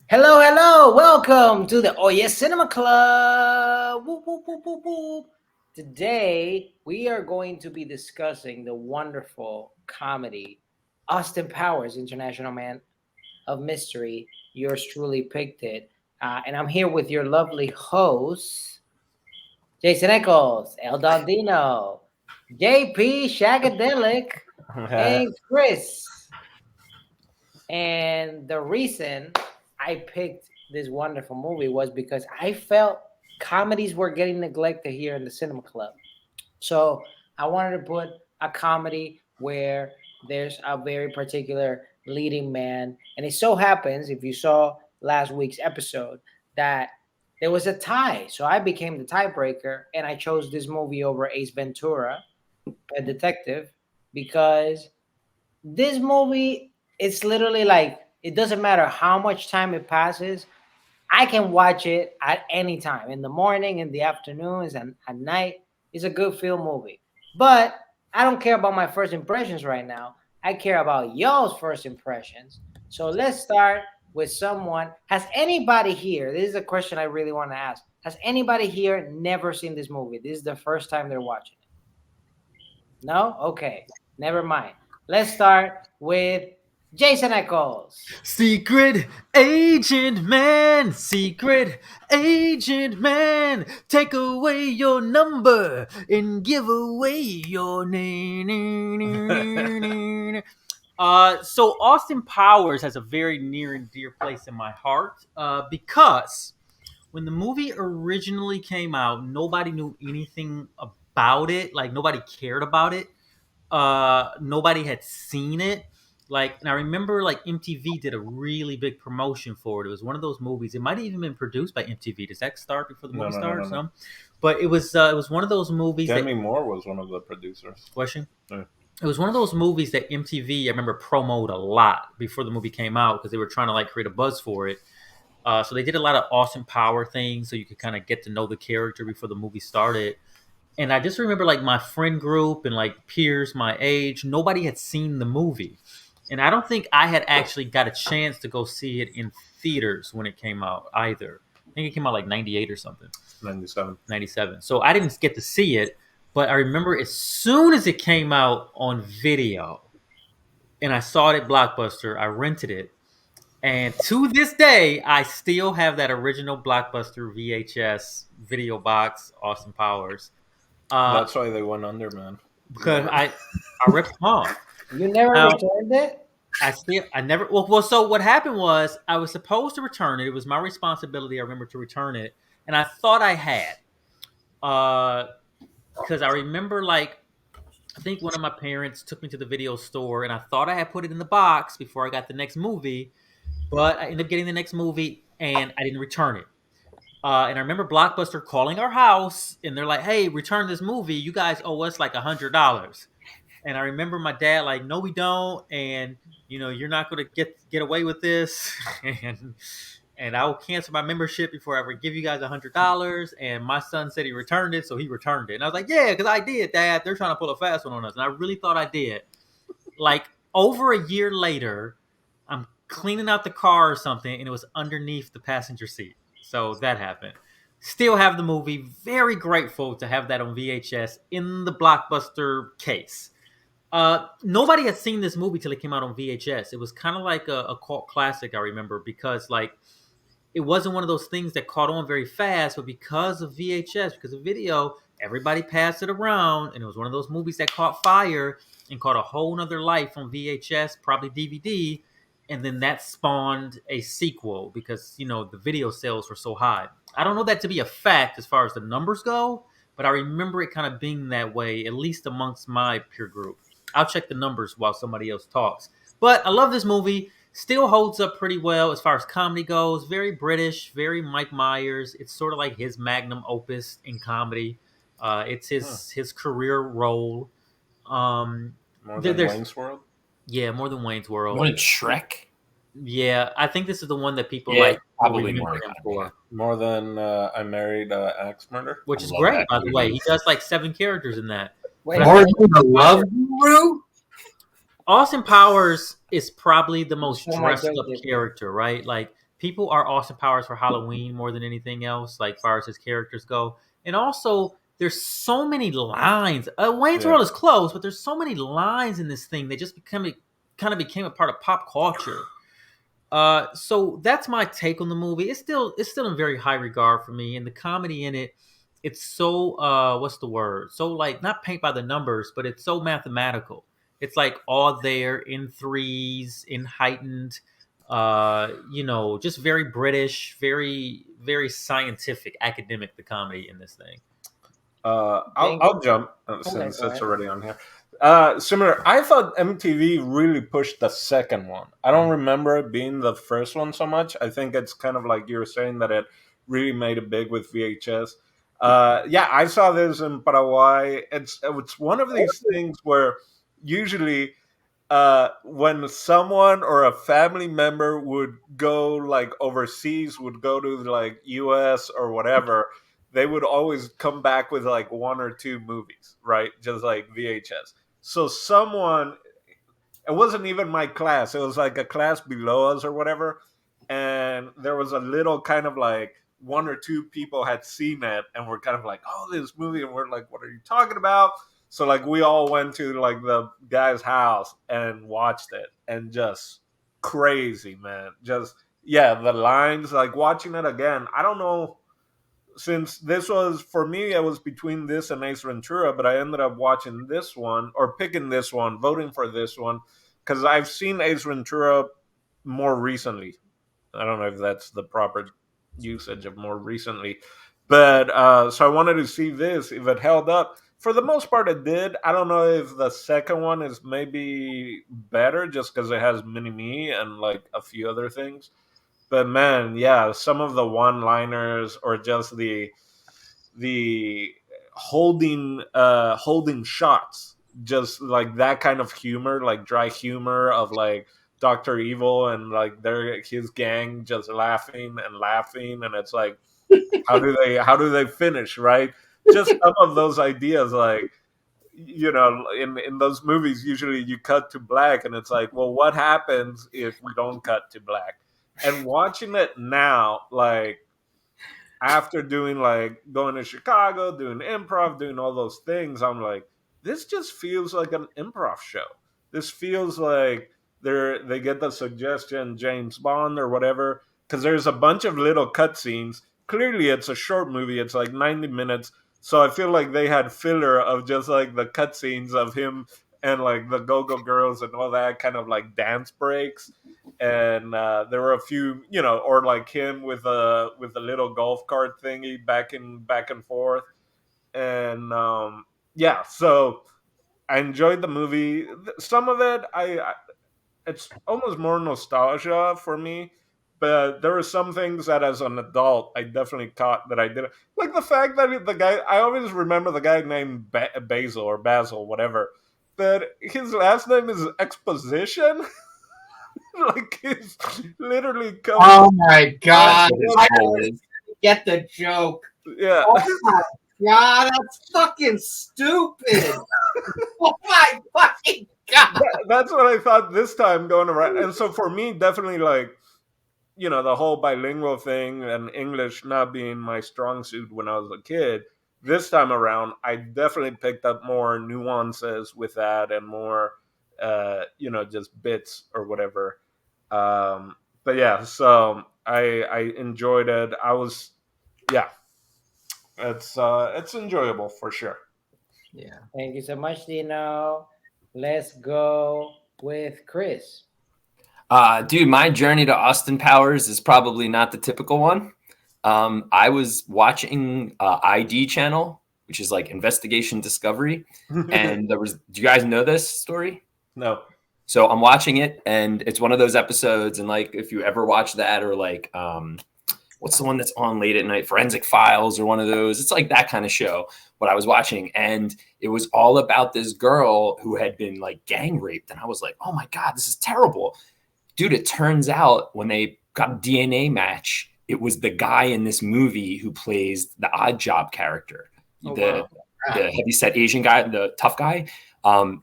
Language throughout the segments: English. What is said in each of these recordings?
Hello, hello. Welcome to the Oh Yes Cinema Club. Whoop, whoop, whoop, whoop, whoop. Today, we are going to be discussing the wonderful comedy Austin Powers, International Man of Mystery. Yours truly picked it. And I'm here with your lovely hosts, Jason Eccles, El Dondino, JP Shagadelic, and Chris. And the reason I picked this wonderful movie was because I felt comedies were getting neglected here in the cinema club. So I wanted to put a comedy where there's a very particular leading man. And it so happens, if you saw last week's episode, that there was a tie. So I became the tiebreaker and I chose this movie over Ace Ventura, a detective, because this movie, it's literally like it doesn't matter how much time it passes. I can watch it at any time, in the morning, in the afternoons, and at night. It's a good film movie. But I don't care about my first impressions right now. I care about y'all's first impressions. So let's start with someone. Has anybody here, this is a question I really want to ask. Has anybody here never seen this movie? This is the first time they're watching it. No? Okay. Never mind. Let's start with Jason Eccles. Secret Agent Man, Secret Agent Man, take away your number and give away your name. So Austin Powers has a very near and dear place in my heart because when the movie originally came out, nobody knew anything about it. Like nobody cared about it. Nobody had seen it. Like, and I remember like MTV did a really big promotion for it. It was one of those movies. It might have even been produced by MTV. Does that start before the movie starts? No. But it was one of those movies. Demi Moore was one of the producers. Question. Yeah. It was one of those movies that MTV, I remember, promoted a lot before the movie came out because they were trying to like create a buzz for it. So they did a lot of Austin Power things so you could kind of get to know the character before the movie started. And I just remember like my friend group and like peers my age, nobody had seen the movie. And I don't think I had actually got a chance to go see it in theaters when it came out either. I think it came out like 98 or something. 97. 97. So I didn't get to see it, but I remember as soon as it came out on video and I saw it at Blockbuster, I rented it. And to this day, I still have that original Blockbuster VHS video box, Austin Powers. That's why they went under, man. Because I ripped them off. You never returned it? I never. Well, so what happened was I was supposed to return it. It was my responsibility. I remember to return it, and I thought I had, because I remember like I think one of my parents took me to the video store, and I thought I had put it in the box before I got the next movie, but I ended up getting the next movie, and I didn't return it. And I remember Blockbuster calling our house, and they're like, "Hey, return this movie. You guys owe us like $100." And I remember my dad like, "No, we don't, and you're not going to get away with this, and I will cancel my membership before I ever give you guys $100." And my son said he returned it, so he returned it, and I was like, "Yeah, because I did, Dad. They're trying to pull a fast one on us," and I really thought I did. Like over a year later, I'm cleaning out the car or something, and it was underneath the passenger seat. So that happened. Still have the movie. Very grateful to have that on VHS in the Blockbuster case. Nobody had seen this movie till it came out on VHS. It was kind of like a cult classic, I remember, because like it wasn't one of those things that caught on very fast, but because of VHS, because of video, everybody passed it around, and it was one of those movies that caught fire and caught a whole nother life on VHS, probably DVD, and then that spawned a sequel because the video sales were so high. I don't know that to be a fact as far as the numbers go, but I remember it kind of being that way, at least amongst my peer group. I'll check the numbers while somebody else talks. But I love this movie. Still holds up pretty well as far as comedy goes. Very British, very Mike Myers. It's sort of like his magnum opus in comedy. It's his career role. More than Wayne's World? Yeah, more than Wayne's World. More than Shrek? Yeah, I think this is the one that people probably more him for. More than I Married Axe Murder? Which is great, by the way. He does like 7 characters in that. Wait, More than the Love Guru? Austin Powers is probably the most Oh my dressed up goodness. character, right? Like people are Austin Powers for Halloween more than anything else, like far as his characters go. And also, there's so many lines. Wayne's World is close, but there's so many lines in this thing. They just kind of became a part of pop culture. So that's my take on the movie. It's still in very high regard for me, and the comedy in it, it's so what's the word? So like not paint by the numbers, but it's so mathematical. It's like all there in threes, in heightened, just very British, very very scientific, academic. The comedy in this thing. I'll jump since it's already on here. Similar, I thought MTV really pushed the second one. I don't remember it being the first one so much. I think it's kind of like you were saying that it really made it big with VHS. I saw this in Paraguay. It's one of these things where usually when someone or a family member would go like overseas, would go to like US or whatever, they would always come back with like one or two movies, right? Just like VHS. So someone, it wasn't even my class, it was like a class below us or whatever. And there was a little kind of like one or two people had seen it and were kind of like, oh, this movie. And we're like, what are you talking about? So like we all went to like the guy's house and watched it, and just crazy, man. Just the lines, like watching it again. I don't know, since this was, for me, it was between this and Ace Ventura, but I ended up watching this one, or picking this one, voting for this one, because I've seen Ace Ventura more recently. I don't know if that's the proper usage of more recently, but so I wanted to see this, if it held up. For the most part, it did. I don't know if the second one is maybe better just because it has Mini-Me and like a few other things. But man, yeah, some of the one-liners or just the holding shots, just like that kind of humor, like dry humor of like Dr. Evil and like his gang just laughing and laughing, and it's like, how do they finish, right? Just some of those ideas, like, in those movies, usually you cut to black, and it's like, well, what happens if we don't cut to black? And watching it now, like after doing like going to Chicago, doing improv, doing all those things, I'm like, this just feels like an improv show. This feels like they get the suggestion James Bond or whatever, because there's a bunch of little cutscenes. Clearly, it's a short movie. It's like 90 minutes. So I feel like they had filler of just like the cutscenes of him and like the Go-Go Girls and all that kind of like dance breaks. And there were a few, or like him with a little golf cart thingy back and forth. And so I enjoyed the movie. Some of it, it's almost more nostalgia for me. But there were some things that, as an adult, I definitely caught that I didn't like. The fact that the guy, I always remember the guy named Basil or Basil, whatever. But his last name is Exposition. Like he's literally coming. Oh my god! I get the joke. Yeah. Oh my god, that's fucking stupid. Oh my fucking god. That's what I thought this time going around. And so for me, definitely like, the whole bilingual thing and English not being my strong suit when I was a kid. This time around, I definitely picked up more nuances with that and more, just bits or whatever. But yeah, so I enjoyed it. It's enjoyable for sure. Yeah. Thank you so much, Dino. Let's go with Chris. Dude, my journey to Austin Powers is probably not the typical one. I was watching ID channel, which is like Investigation Discovery. And do you guys know this story? No. So I'm watching it, and it's one of those episodes. And like, if you ever watch that, or like, what's the one that's on late at night? Forensic Files, or one of those. It's like that kind of show, what I was watching. And it was all about this girl who had been like gang raped. And I was like, oh my God, this is terrible. Dude, it turns out when they got a DNA match, it was the guy in this movie who plays the Odd Job character, the heavyset Asian guy, the tough guy.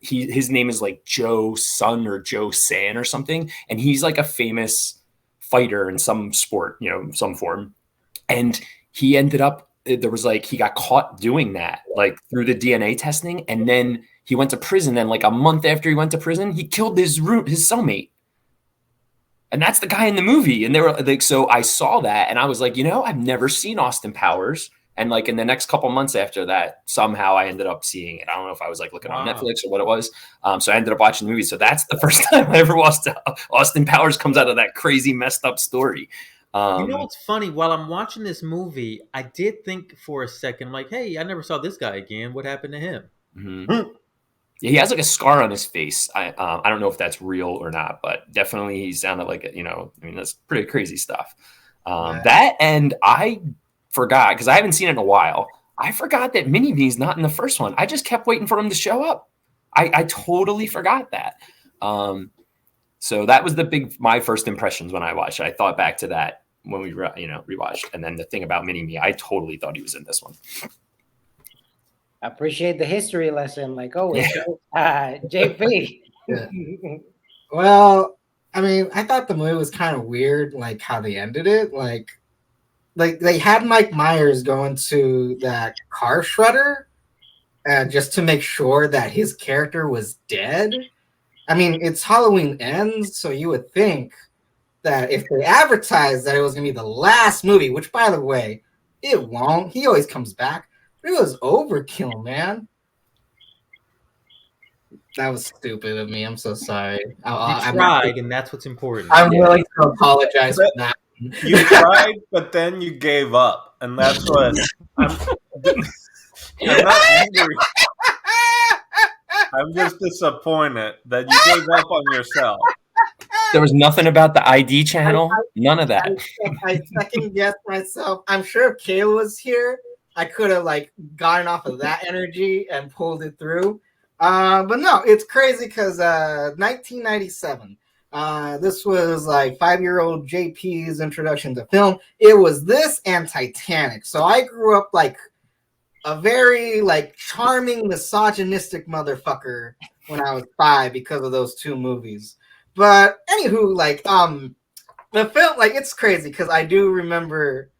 His name is like Joe Sun or Joe San or something, and he's like a famous fighter in some sport, some form. And he ended up, there was like, he got caught doing that, like through the DNA testing. And then he went to prison. And like a month after he went to prison, he killed his cellmate. And that's the guy in the movie. And they were like, so I saw that and I was like, I've never seen Austin Powers. And like in the next couple months after that, somehow I ended up seeing it. I don't know if I was like looking on Netflix or what it was. So I ended up watching the movie. So that's the first time I ever watched Austin Powers comes out of that crazy messed up story. What's funny? While I'm watching this movie, I did think for a second, like, hey, I never saw this guy again. What happened to him? Mm-hmm. Yeah, he has like a scar on his face. I don't know if that's real or not, but definitely he sounded like it. That's pretty crazy stuff. That, and I forgot, because I haven't seen it in a while. I forgot that Mini Me's not in the first one. I just kept waiting for him to show up. I totally forgot that. So that was my first impressions when I watched it. I thought back to that when we rewatched, and then the thing about Mini Me, I totally thought he was in this one. I appreciate the history lesson. Like, JP. Yeah. Well, I mean, I thought the movie was kind of weird, like how they ended it. Like they had Mike Myers go into that car shredder, just to make sure that his character was dead. I mean, it's Halloween Ends, so you would think that if they advertised that it was going to be the last movie, which, by the way, it won't. He always comes back. But it was overkill, man. That was stupid of me. I'm so sorry. You tried, and that's what's important. I'm willing to apologize for that. You tried, but then you gave up. And that's what I'm not angry. I'm just disappointed that you gave up on yourself. There was nothing about the ID channel. None of that. I second guessed myself. I'm sure if Kayla was here, I could have like gotten off of that energy and pulled it through. But no, it's crazy because 1997. This was like 5-year-old JP's introduction to film. It was this and Titanic. So I grew up like a very like charming, misogynistic motherfucker when I was 5 because of those two movies. But anywho, like the film, like it's crazy because I do remember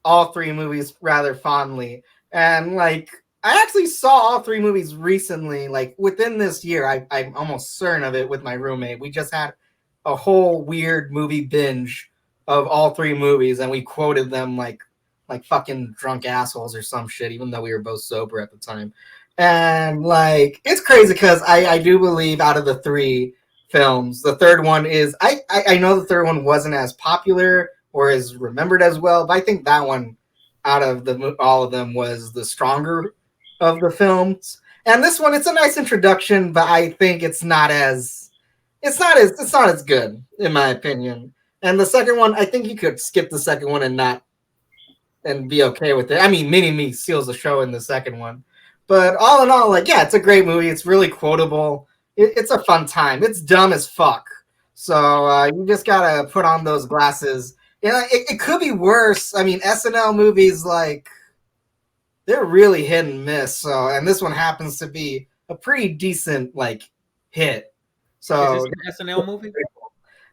all 3 movies rather fondly, and like I actually saw all 3 movies recently, like within this year. I'm almost certain of it with my roommate. We just had a whole weird movie binge of all 3 movies, and we quoted them like fucking drunk assholes or some shit, even though we were both sober at the time. And like it's crazy because I do believe out of the 3 films, the third one is I know the third one wasn't as popular or as remembered as well, but I think that one out of all of them was the stronger of the films. And this one, it's a nice introduction, but I think it's not as good in my opinion. And the second one, I think you could skip the second one and be okay with it. I mean, Mini Me steals the show in the second one, but all in all, like, yeah, it's a great movie. It's really quotable. It's a fun time. It's dumb as fuck. So you just gotta put on those glasses. It could be worse. I mean, SNL movies, like, they're really hit and miss. So, and this one happens to be a pretty decent like hit. So, is this an SNL movie?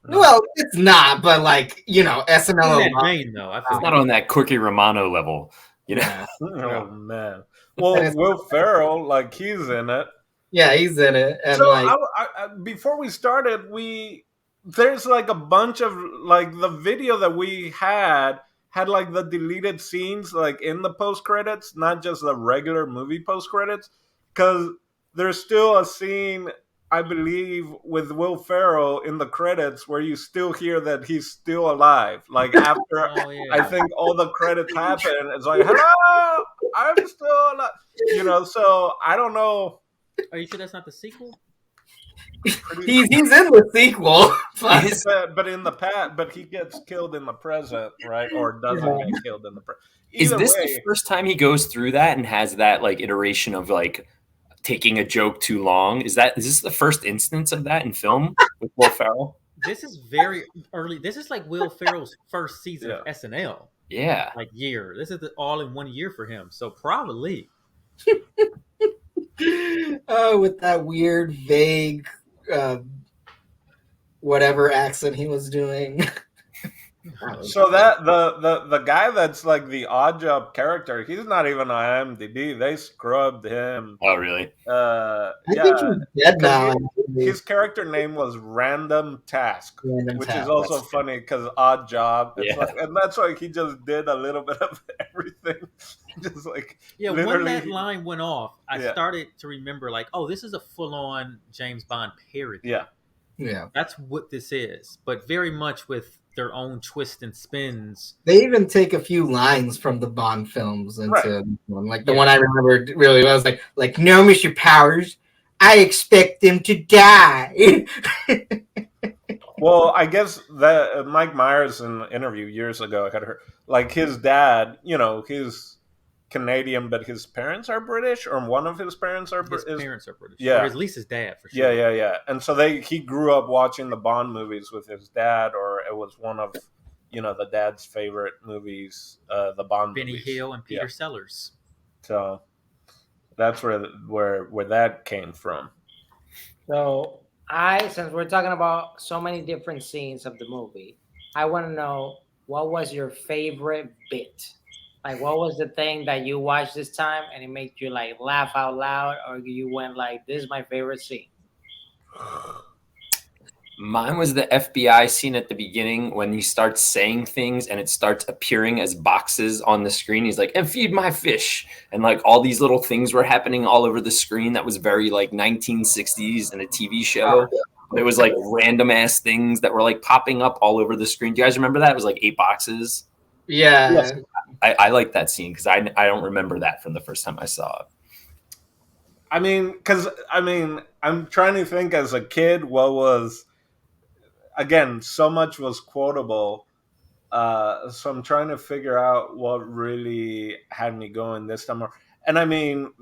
Well, it's not, but like SNL. In that vein, though, I feel It's not on that Cookie Romano level, Oh man. Well, Will Ferrell, like he's in it. Yeah, he's in it. And so like, I, before we started, there's like a bunch of like the video that we had like the deleted scenes like in the post credits, not just the regular movie post credits, because there's still a scene, I believe, with Will Ferrell in the credits where you still hear that he's still alive. Like after I think all the credits happen, it's like, hello, I'm still alive. So I don't know. Are you sure that's not the sequel? he's in the sequel, but in the past, but he gets killed in the present, right? Or doesn't get killed in the present. Is this the first time he goes through that and has that like iteration of like taking a joke too long? Is this the first instance of that in film with Will Ferrell? This is very early. This is like Will Ferrell's first season of SNL. Yeah, like year. This is all in 1 year for him. So probably. With that weird, vague, whatever accent he was doing. So that the guy that's like the odd job character, he's not even on IMDb. They scrubbed him. Oh, really? I Yeah, think he's dead now. his character name was Random Task, Random which Task, is also that's funny because odd job. It's Yeah. like, and that's why he just did a little bit of everything, just like Yeah, when literally. that line went off, I Yeah. started to remember like, oh, this is a full-on James Bond parody. Yeah, Yeah. That's what this is, but very much with their own twists and spins. They even take a few lines from the Bond films into Right. one. Like the one I remembered really was like, no, Mr. Powers, I expect them to die. well, I guess that Mike Myers in an interview years ago had heard like his dad. He's Canadian, but his parents are British, or one of his parents are His British. parents are British, Yeah. or at least his dad for sure. Yeah. And so he grew up watching the Bond movies with his dad, or it was one of the dad's favorite movies, the Bond Benny movies. Hill and Peter Yeah. Sellers. So that's where that came from. So since we're talking about so many different scenes of the movie, I want to know, what was your favorite bit? Like, what was the thing that you watched this time and it made you like laugh out loud, or you went like, "This is my favorite scene"? Mine was the FBI scene at the beginning when he starts saying things and it starts appearing as boxes on the screen. He's like, and feed my fish. And like all these little things were happening all over the screen. That was very like 1960s in a TV show. It was like random ass things that were like popping up all over the screen. Do you guys remember that? It was like 8 boxes. Yeah. Yes. I like that scene because I don't remember that from the first time I saw it. I'm trying to think as a kid what was, again, so much was quotable. So I'm trying to figure out what really had me going this time. And I mean,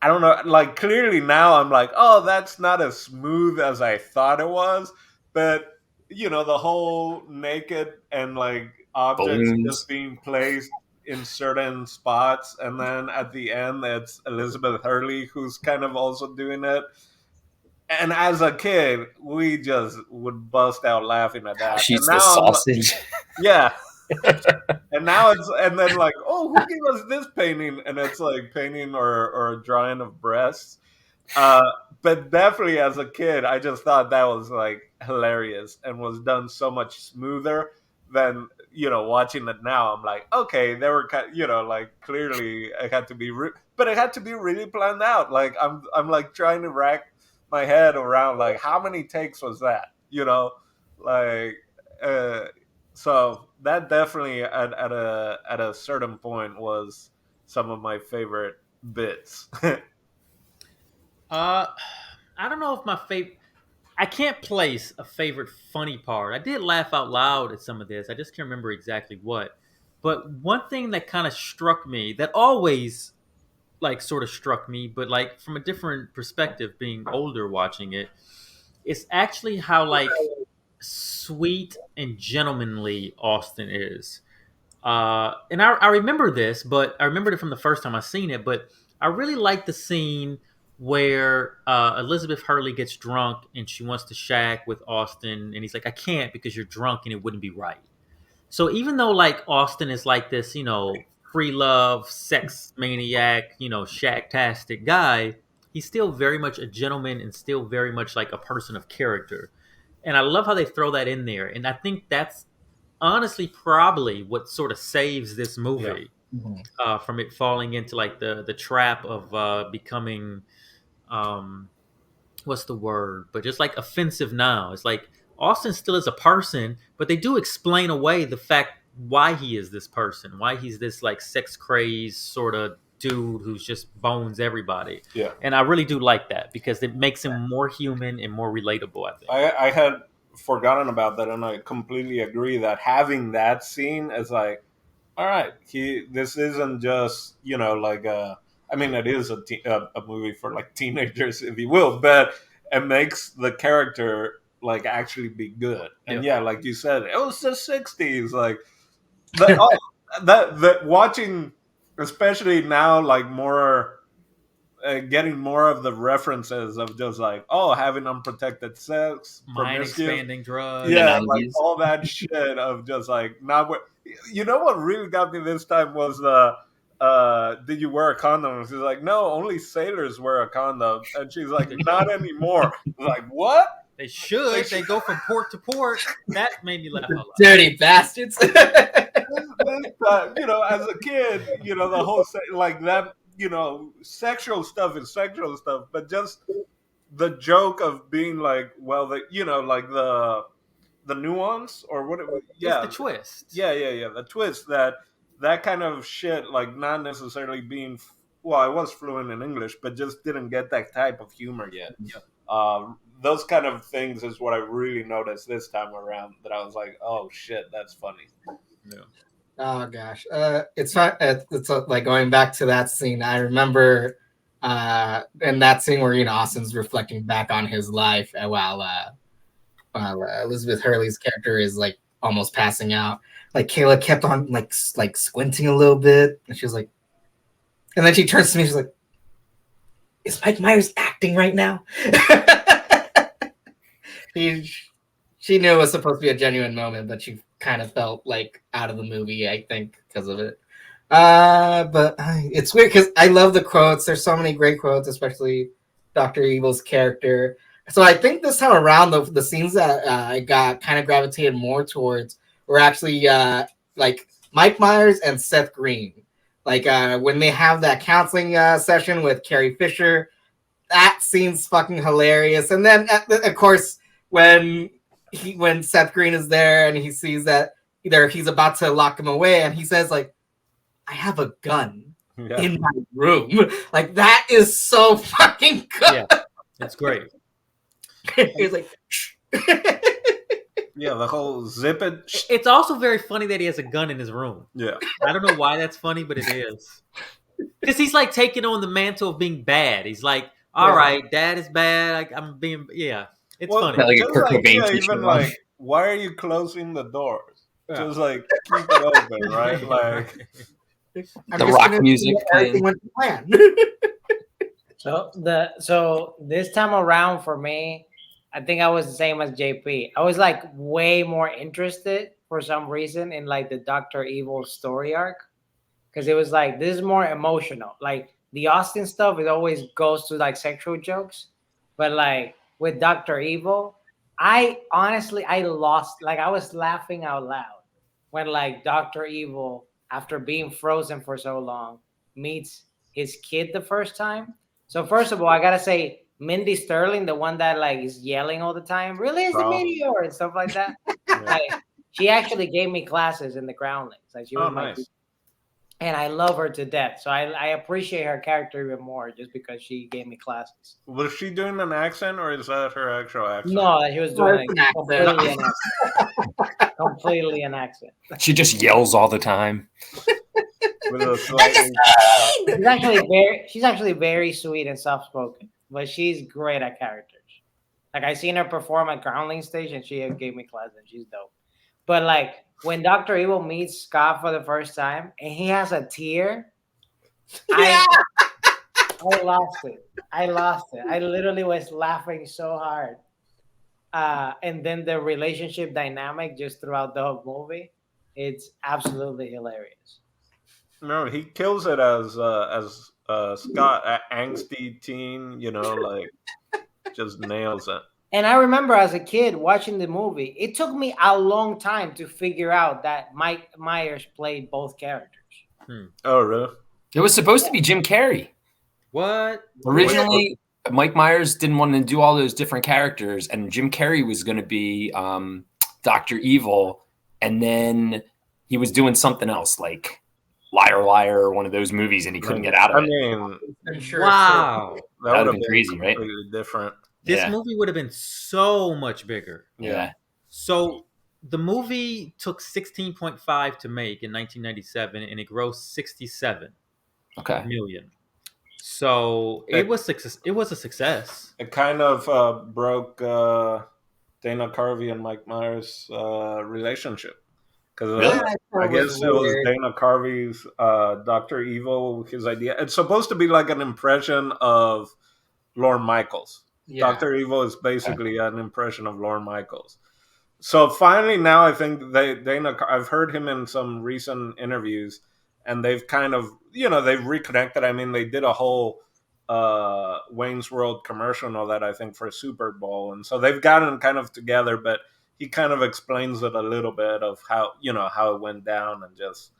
I don't know. Like clearly now, I'm like, oh, that's not as smooth as I thought it was. But the whole naked and like objects Balloons. just being placed in certain spots, and then at the end, it's Elizabeth Hurley who's kind of also doing it. And as a kid, we just would bust out laughing at that. She's And the now sausage. yeah. And now and then like, oh, who gave us this painting? And it's like painting or a drawing of breasts. But definitely as a kid, I just thought that was like hilarious and was done so much smoother than watching it now. I'm like, okay, they were like clearly it had to be, but it had to be really planned out. Like I'm like trying to rack my head around like how many takes was that, like. So that definitely at a certain point was some of my favorite bits. I don't know if my favorite. I can't place a favorite funny part. I did laugh out loud at some of this. I just can't remember exactly what. But one thing that kind of struck me, that always like sort of struck me, but like from a different perspective, being older watching it, is actually how like sweet and gentlemanly Austin is. And I remember this, but I remembered it from the first time I seen it. But I really like the scene where Elizabeth Hurley gets drunk and she wants to shack with Austin, and he's like, "I can't because you're drunk and it wouldn't be right." So even though like Austin is like this, free love, sex maniac, shack-tastic guy, he's still very much a gentleman and still very much like a person of character. And I love how they throw that in there. And I think that's honestly probably what sort of saves this movie from it falling into like the trap of becoming what's the word, but just like offensive now. It's like Austin still is a person, but they do explain away the fact why he is this person, why he's this like sex crazed sort of dude who's just bones everybody. Yeah. And I really do like that because it makes him more human and more relatable, I think. I had forgotten about that, and I completely agree that having that scene is like, all right, this isn't just like it is a movie for like teenagers, if you will, but it makes the character like actually be good. And yeah, like you said, it was the '60s, like that watching, especially now, like more getting more of the references of just like, oh, having unprotected sex, mind promiscuous, expanding drugs. yeah, The like 90s. all that shit of just like not. You know what really got me this time was the. Did you wear a condom? She's like, no, only sailors wear a condom, and she's like, not anymore. Like, what? They should. They go from port to port. That made me laugh out loud. Dirty bastards. This, you know, as a kid, you know, the whole like that, you know, sexual stuff is sexual stuff, but just the joke of being like, well, the, you know, like the nuance or what? Yeah, It's the twist. yeah, the twist that kind of shit, like not necessarily being. Well, I was fluent in English, but just didn't get that type of humor yet. Those kind of things is what I really noticed this time around. That I was like, oh shit, that's funny. Yeah. Oh gosh, it's not. It's like going back to that scene. I remember in that scene where Austin's reflecting back on his life while Elizabeth Hurley's character is like almost passing out. Like Kayla kept on like squinting a little bit, and she was like, and then she turns to me. She's like, "Is Mike Myers acting right now?" She knew it was supposed to be a genuine moment, but she kind of felt like out of the movie, I think, because of it. But it's weird because I love the quotes. There's so many great quotes, especially Dr. Evil's character. So I think this time around, the scenes that I got kind of gravitated more towards were actually like Mike Myers and Seth Green. Like when they have that counseling session with Carrie Fisher, that scene's fucking hilarious. And then, of course, when Seth Green is there and he sees that either he's about to lock him away and he says like, I have a gun in my room. Like that is so fucking good. Yeah, it's great. He's like, yeah, the whole zip it. It's also very funny that he has a gun in his room. Yeah, I don't know why that's funny, but it is. Because he's like taking on the mantle of being bad. He's like, all right, dad is bad. Like I'm being, it's funny. Like a Kurt Cobain even like, why are you closing the doors? Yeah. Just like keep it open, right? Like the rock music playing. So this time around for me, I think I was the same as JP. I was like way more interested for some reason in like the Dr. Evil story arc, because it was like this is more emotional. Like the Austin stuff, it always goes to like sexual jokes, but like with Dr. Evil, I lost, like I was laughing out loud when like Dr. Evil, after being frozen for so long, meets his kid the first time. So first of all, I gotta say, Mindy Sterling, the one that like is yelling all the time, release the meteor and stuff like that. Like, she actually gave me classes in the Groundlings. Like she was nice. And I love her to death. So I appreciate her character even more just because she gave me classes. Was she doing an accent or is that her actual accent? No, she was doing completely an accent. She just yells all the time. She's actually very sweet and soft spoken, but she's great at characters. Like I seen her perform at Groundling Stage and she gave me class and she's dope. But like when Dr. Evil meets Scott for the first time and he has a tear, I lost it. I literally was laughing so hard. And then the relationship dynamic just throughout the whole movie, it's absolutely hilarious. No, he kills it as Scott, angsty teen, like just nails it. And I remember as a kid watching the movie, it took me a long time to figure out that Mike Myers played both characters. Oh, really? It was supposed to be Jim Carrey. What? Originally, Mike Myers didn't want to do all those different characters, and Jim Carrey was going to be Dr. Evil, and then he was doing something else, like Liar Liar or one of those movies, and he couldn't get out of it. I mean, wow. That would have been crazy, right? Completely different. This movie would have been so much bigger. Yeah. So the movie took 16.5 to make in 1997, and it grossed 67 million. So it was a success. It kind of broke Dana Carvey and Mike Myers' relationship. Because Really? I guess it was Dana Carvey's Dr. Evil, his idea. It's supposed to be like an impression of Lorne Michaels. Yeah. Dr. Evil is basically an impression of Lorne Michaels. So finally, now I think I've heard him in some recent interviews, and they've kind of, they've reconnected. I mean, they did a whole Wayne's World commercial and all that, I think, for Super Bowl. And so they've gotten kind of together, but he kind of explains it a little bit of how it went down and just,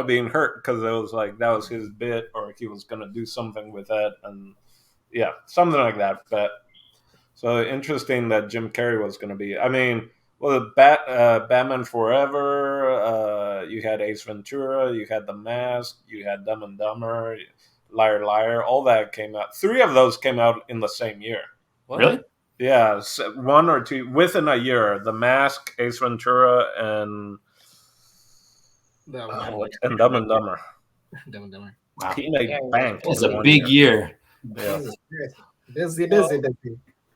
being hurt because it was like that was his bit or he was going to do something with it. And yeah, something like that. But so interesting that Jim Carrey was going to be, I mean, well, Batman Forever, you had Ace Ventura, you had The Mask, you had Dumb and Dumber, Liar Liar, all that came out. 3 of those came out in the same year. What? Really? Yeah, 1 or 2 within a year. The Mask, Ace Ventura, and Dumb and Dumber. Dumb and Dumber. Wow. He made bank. It was a big year. Yeah. Busy.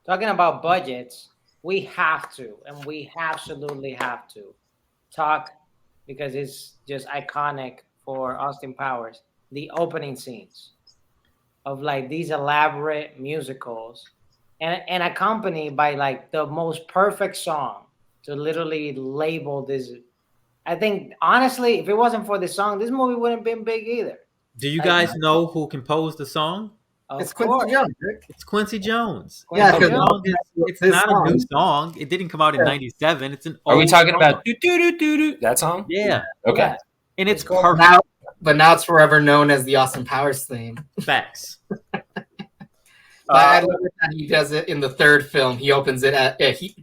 Talking about budgets, we have to, and we absolutely have to talk, because it's just iconic for Austin Powers, the opening scenes of like these elaborate musicals and accompanied by like the most perfect song to literally label this. I think honestly, if it wasn't for the song, this movie wouldn't have been big either. Do you guys know who composed the song? It's Quincy Jones, Rick. It's Quincy Jones. Yeah, it's not a new song. It didn't come out in '97. It's an old Are we talking song. about do that song? Yeah. Okay. Yeah. And it's called perfect. Now it's forever known as the Austin Powers theme. Facts. I love it that he does it in the 3rd film. He opens it at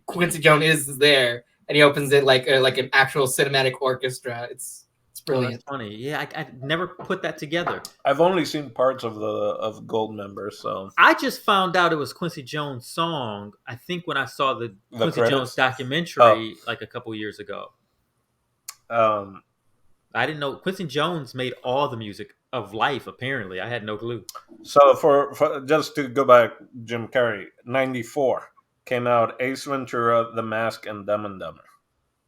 Quincy Jones is there, and he opens it like an actual cinematic orchestra. It's brilliant. That's funny. Yeah, I never put that together. I've only seen parts of Goldmember, so I just found out it was Quincy Jones' song. I think when I saw the Quincy credits? Jones documentary like a couple years ago. I didn't know Quincy Jones made all the music of Life. Apparently, I had no clue. So for just to go back, Jim Carrey, 94 came out Ace Ventura, The Mask, and Dumb and Dumber.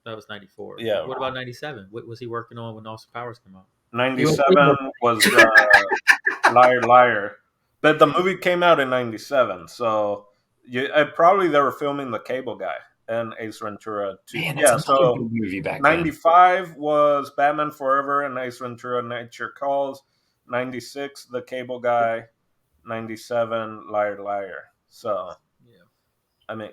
That was 94. Yeah. What about 97? What was he working on when Austin Powers came out? 97 was Liar Liar, but the movie came out in 97. So probably they were filming The Cable Guy and Ace Ventura too. Man, yeah, so movie back 95 was Batman Forever and Ace Ventura: Nature Calls. 96 The Cable Guy. 97 Liar Liar. So yeah, I mean,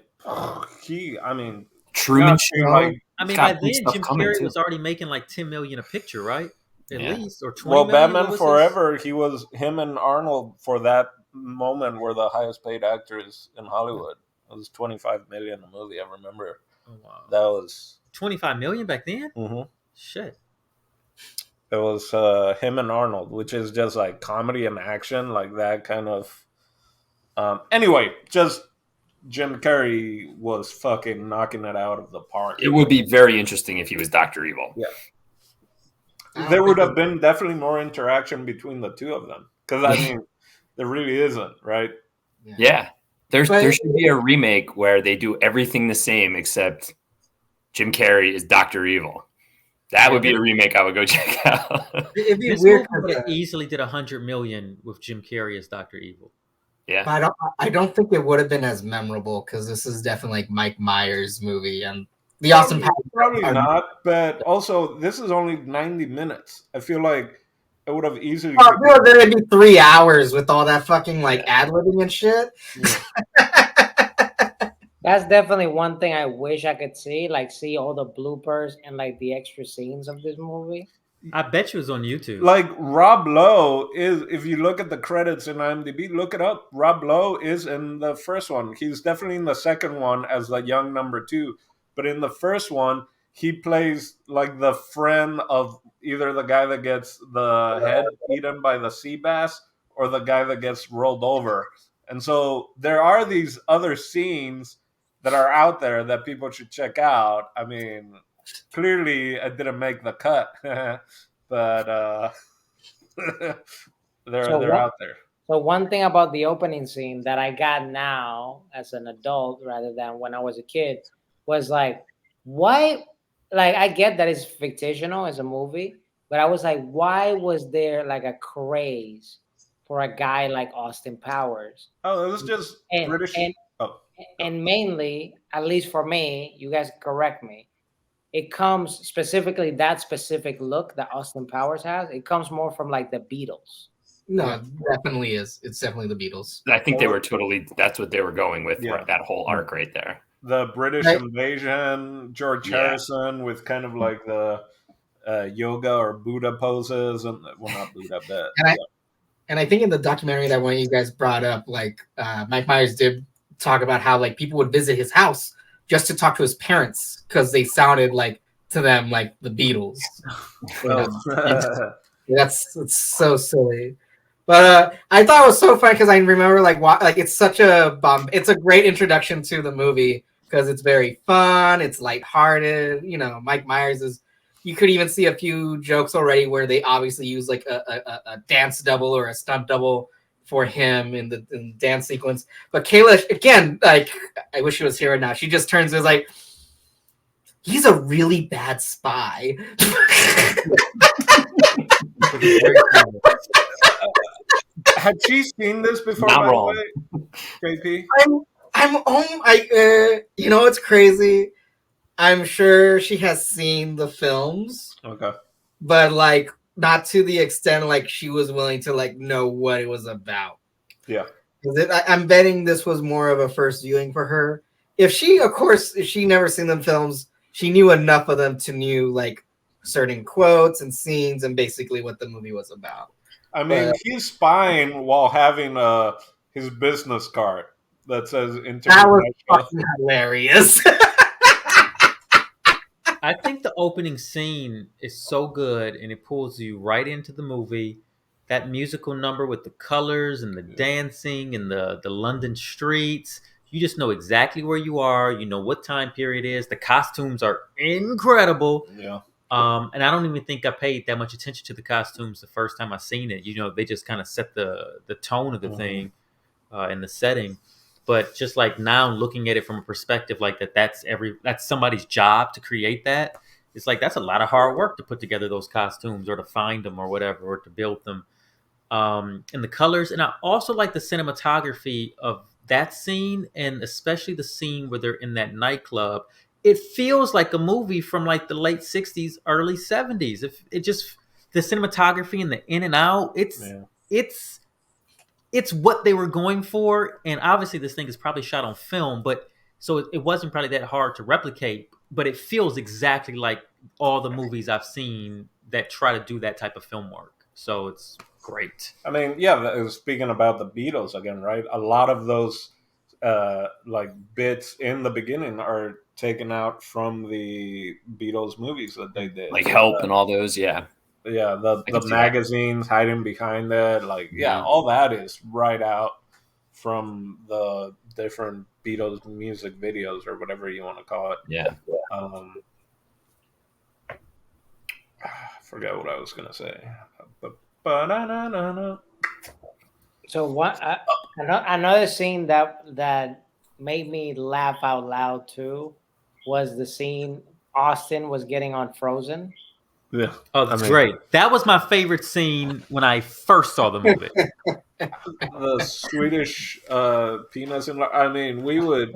Truman Show. I mean, by then Jim Carrey was already making like $10 million a picture, right? At least, or 20 million. Well, Batman Forever, him and Arnold for that moment were the highest paid actors in Hollywood. It was $25 million a movie. I remember. Oh, wow. That was $25 million back then. Mm-hmm. Shit. It was him and Arnold, which is just like comedy and action, like that kind of. Anyway, just Jim Carrey was fucking knocking it out of the park. It would be very interesting if he was Dr. Evil. Yeah. There would have been definitely more interaction between the two of them. Because, I mean, there really isn't, right? Yeah. There should be a remake where they do everything the same except Jim Carrey is Dr. Evil. That would be a remake I would go check out. It'd be this weird. Movie would have easily did $100 million with Jim Carrey as Dr. Evil. Yeah, but I don't think it would have been as memorable because this is definitely like Mike Myers' movie and the Austin Powers. Probably not, but also this is only 90 minutes. I feel like it would have easily. Oh, bro, there'd be 3 hours with all that fucking like ad-libbing and shit. Yeah. That's definitely one thing I wish I could see, like see all the bloopers and like the extra scenes of this movie. I bet you it's on YouTube. Like Rob Lowe is, if you look at the credits in IMDb, look it up. Rob Lowe is in the first one. He's definitely in the second one as the young number 2. But in the first one, he plays like the friend of either the guy that gets the head eaten by the sea bass or the guy that gets rolled over. And so there are these other scenes that are out there that people should check out. I mean, clearly it didn't make the cut, but they're out there. So one thing about the opening scene that I got now as an adult rather than when I was a kid was like, why like I get that it's fictional, it's a movie, but I was like, why was there like a craze for a guy like Austin Powers? Oh, it was just And British. and Oh, no. and mainly, at least for me, you guys correct me. It comes specifically that specific look that Austin Powers has. It comes more from like the Beatles. No, it definitely is. It's definitely the Beatles. I think they were totally. That's what they were going with. Yeah. That whole arc right there. The British Right. invasion, George Yeah. Harrison with kind of like the yoga or Buddha poses, and well, not Buddha, but And I think in the documentary that one of you guys brought up, like Mike Myers did talk about how like people would visit his house just to talk to his parents because they sounded like to them like the Beatles. It's so silly. But I thought it was so fun because I remember like it's such a it's a great introduction to the movie because it's very fun, it's lighthearted. You know, Mike Myers is. You could even see a few jokes already where they obviously use like a dance double or a stunt double for him in the dance sequence. But Kayla, again, like I wish she was here right now. She just turns and is like, he's a really bad spy. Had she seen this before? Not by wrong. the way, JP? You know what's crazy? I'm sure she has seen the films, Okay. but like not to the extent like she was willing to like know what it was about. Yeah. I'm betting this was more of a first viewing for her. If she never seen them films, she knew enough of them to knew like certain quotes and scenes and basically what the movie was about. I mean, he's spying while having his business card that says That international. was fucking hilarious. I think the opening scene is so good and it pulls you right into the movie. That musical number with the colors and the dancing and the London streets. You just know exactly where you are. You know what time period it is. The costumes are incredible. Yeah. And I don't even think I paid that much attention to the costumes the first time I seen it. You know, they just kind of set the tone of the thing and the setting. But just like now looking at it from a perspective like that's somebody's job to create that. It's like that's a lot of hard work to put together those costumes or to find them or whatever or to build them. And the colors. And I also like the cinematography of that scene and especially the scene where they're in that nightclub. It feels like a movie from like the late 60s, early 70s. It just the cinematography and the in and out, it's what they were going for. And obviously this thing is probably shot on film, but so it wasn't probably that hard to replicate, but it feels exactly like all the movies I've seen that try to do that type of film work. So it's great. I mean, yeah, speaking about the Beatles again, right? A lot of those like bits in the beginning are taken out from the Beatles movies that they did. Like Help and all those, yeah. Yeah, the magazines hiding behind it, like all that is right out from the different Beatles music videos or whatever you want to call it. Yeah. I forgot what I was gonna say. So what? Another scene that made me laugh out loud too was the scene Austin was getting on Frozen. Yeah. Oh, that's great. That was my favorite scene when I first saw the movie. The Swedish penis. I mean, we would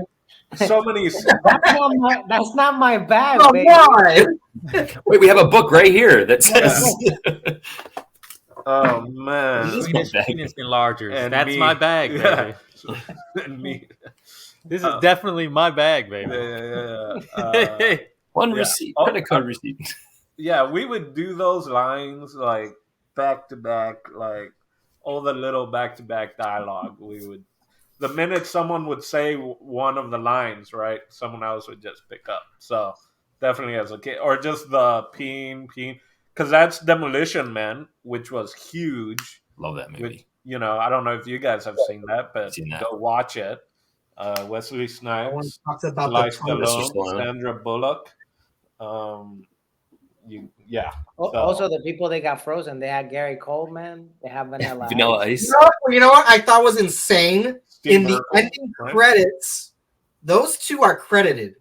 so many. That's not my bag. Oh, baby. why? Wait, we have a book right here that says. Oh man, Swedish penis enlargers. And That's me. my bag, baby. Yeah. And me. This is definitely my bag, baby. Yeah. One receipt, credit card receipt. Yeah, we would do those lines like back to back, like all the little back to back dialogue. We would, the minute someone would say one of the lines, right, someone else would just pick up. So definitely as a kid, or just the peen, because that's Demolition Man, which was huge. Love that movie. Which, you know, I don't know if you guys have seen that, but go watch it. Wesley Snipes, Stallone, Sandra Bullock. Also, the people they got frozen, they had Gary Coleman, they have Vanilla Ice. You know what I thought was insane? In the ending credits, those two are credited.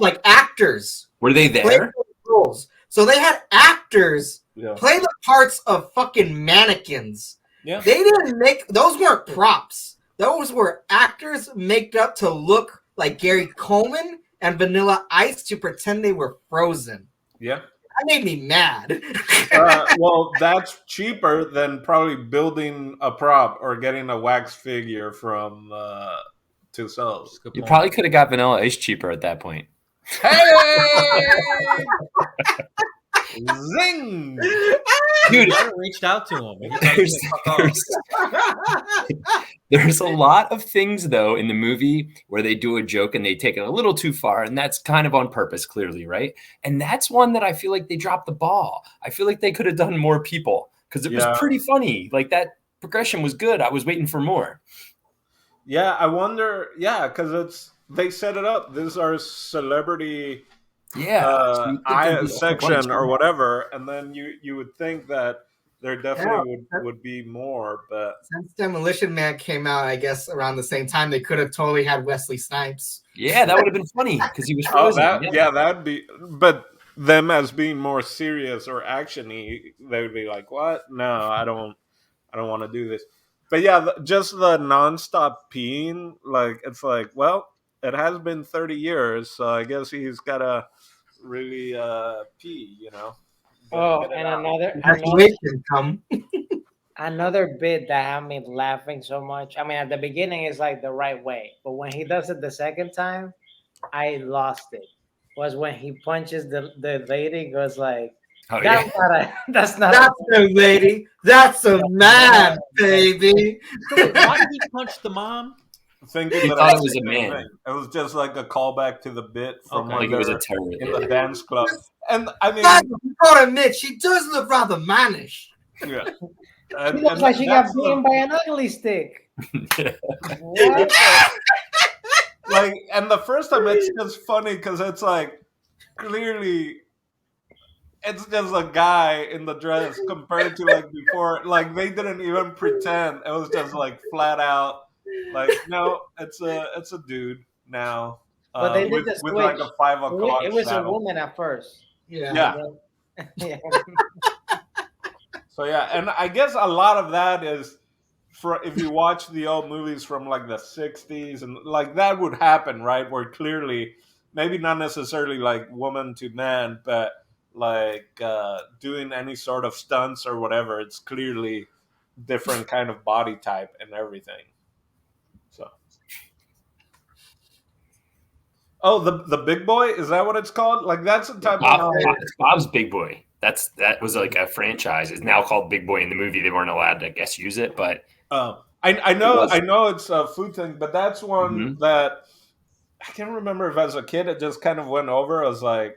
like actors. Were they play there? those roles. So they had actors Yeah. play the parts of fucking mannequins. Yeah. They didn't make those weren't props. Those were actors made up to look like Gary Coleman and Vanilla Ice to pretend they were frozen. Yeah. That made me mad. Well, that's cheaper than probably building a prop or getting a wax figure from Tussauds. You probably could have got Vanilla Ice cheaper at that point. Hey! Zing! Dude, I reached out to him. There's a lot of things, though, in the movie where they do a joke and they take it a little too far, and that's kind of on purpose, clearly, right? And that's one that I feel like they dropped the ball. I feel like they could have done more people because it was pretty funny. Like, that progression was good. I was waiting for more. Yeah, I wonder. Yeah, because they set it up. These are celebrity section or whatever, and then you would think that there definitely would be more, but since Demolition Man came out, I guess around the same time, they could have totally had Wesley Snipes. Yeah, that would have been funny because he was frozen. That'd be. But them as being more serious or actiony, they would be like, "What? No, I don't want to do this." But yeah, just the nonstop peeing, like it's like, well, it has been 30 years, so I guess he's gotta really pee, you know. And another bit that had me laughing so much. I mean, at the beginning it's like the right way, but when he does it the second time, I lost it. Was when he punches the lady, goes like, that's not a lady, that's a man, baby. Why did he punch the mom? Thinking that thought it was a man. It was just like a callback to the bit from like it was a terrorist in the dance club. And I mean, you gotta admit, she does look rather mannish. Yeah, she looks like she got beaten by an ugly stick. What? Like, and the first time it's just funny because it's like clearly it's just a guy in the dress compared to like before. Like they didn't even pretend. It was just like flat out. Like, no, it's a dude now. But they did with like a 5 o'clock. It was shadow. a woman at first. Yeah. So yeah, and I guess a lot of that is if you watch the old movies from like the 60s, and like that would happen, right? Where clearly, maybe not necessarily like woman to man, but like doing any sort of stunts or whatever, it's clearly different kind of body type and everything. So, the big boy, is that what it's called? Like that's the type of Bob's Big Boy. That was like a franchise. It's now called Big Boy. In the movie, they weren't allowed to, I guess, use it, but I know it's a food thing, but that's one that I can't remember if as a kid it just kind of went over. It's like,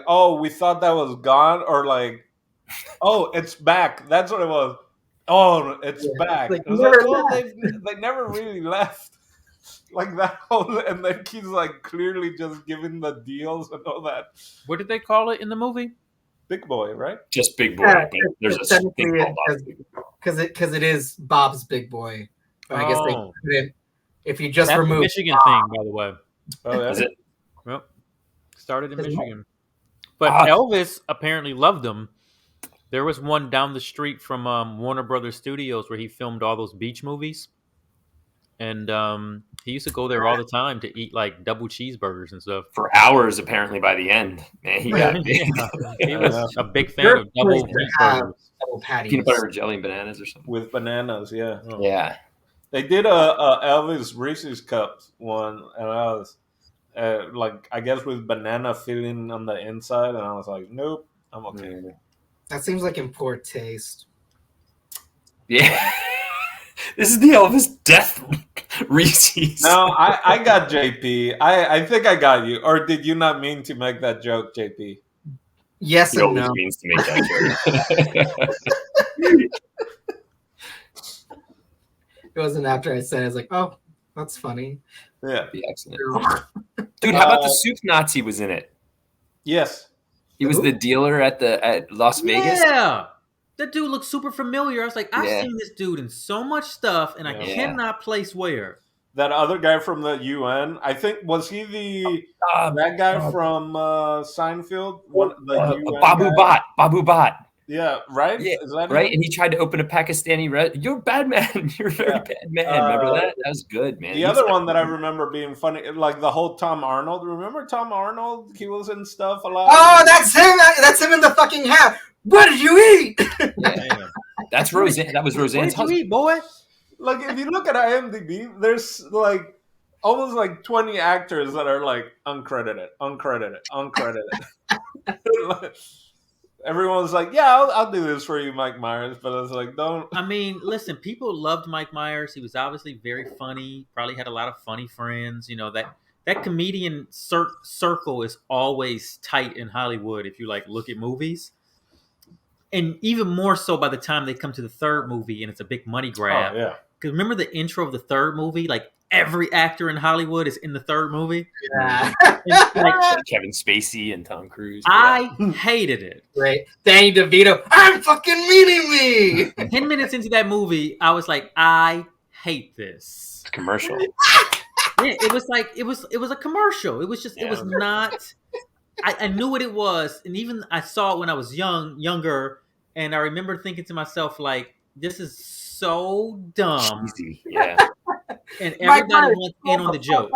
oh, we thought that was gone, or like, oh, it's back. That's what it was. Oh, it's back. Like, it was like, well, they never really left. Like that whole, and then he's like clearly just giving the deals and all that. What did they call it in the movie? Big Boy, right? Just Big Boy. But there's a thing called Bob's Big Boy. Because it is Bob's Big Boy. But I guess they couldn't. If you just remove the Michigan thing, by the way. Oh, yeah. Is it? Yep. Started in Michigan. But Elvis apparently loved them. There was one down the street from Warner Brothers Studios where he filmed all those beach movies. And he used to go there all the time to eat like double cheeseburgers and stuff. For hours, apparently, by the end. Man, he got he was a big fan of double cheeseburgers. Double patties. Peanut butter, jelly, and bananas or something. With bananas, yeah. Oh. Yeah. They did a Elvis Reese's Cups one, and I was like, I guess with banana filling on the inside, and I was like, nope, I'm okay. That seems like in poor taste. Yeah. This is the Elvis death Reese's. No, I got JP. I think I got you. Or did you not mean to make that joke, JP? Yes, he always means to make that joke. It wasn't after I said it. I was like, oh, that's funny. Yeah. The accident. Dude, how about the Soup Nazi was in it? Yes. He was the dealer at Las Vegas. Yeah. That dude looked super familiar. I was like, I've seen this dude in so much stuff, and I cannot place where. that other guy from the UN. I think was he that guy from Seinfeld? The UN Babu guy? Bhatt. Babu Bhatt. Yeah, right. Yeah, Is that right. him? And he tried to open a Pakistani. You're a bad man. You're a very bad man. Remember that? That was good, man. The other one that I remember being funny, like the whole Tom Arnold. Remember Tom Arnold? He was in stuff a lot. Oh, that's him. That's him in the fucking hat. What did you eat? Yeah. That's Roseanne. That was Roseanne's What did you eat, boy? Like if you look at IMDb, there's like almost like 20 actors that are like uncredited. Everyone's like, yeah, I'll do this for you, Mike Myers, but it's like, don't. I mean, listen, people loved Mike Myers. He was obviously very funny. Probably had a lot of funny friends. You know, that comedian circle is always tight in Hollywood. If you like look at movies, and even more so by the time they come to the third movie and it's a big money grab. Oh, yeah. Because remember the intro of the third movie? Like every actor in Hollywood is in the third movie. Yeah. Like, Kevin Spacey and Tom Cruise. I hated it. Great. Danny DeVito. I'm fucking meeting me. 10 minutes into that movie, I was like, I hate this. It's commercial. Yeah, it was like it was a commercial. It was just it was not. I knew what it was, and even I saw it when I was younger, and I remember thinking to myself like, this is so dumb. Cheesy. Yeah. And everybody wants in on the joke.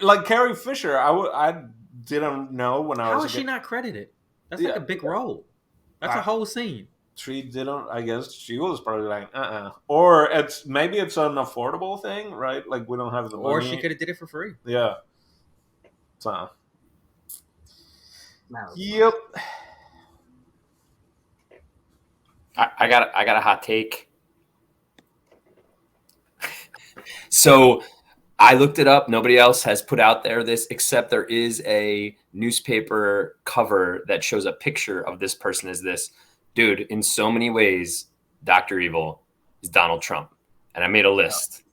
Like Carrie Fisher, I didn't know when I was. How is she not credited? That's like a big role. That's a whole scene. She didn't. I guess she was probably like, or maybe it's an affordable thing, right? Like we don't have the money. Or she could have did it for free. Yeah. So. No. Yep. I got a hot take. So I looked it up. Nobody else has put out there this, except there is a newspaper cover that shows a picture of this person as this. Dude, in so many ways, Dr. Evil is Donald Trump. And I made a list.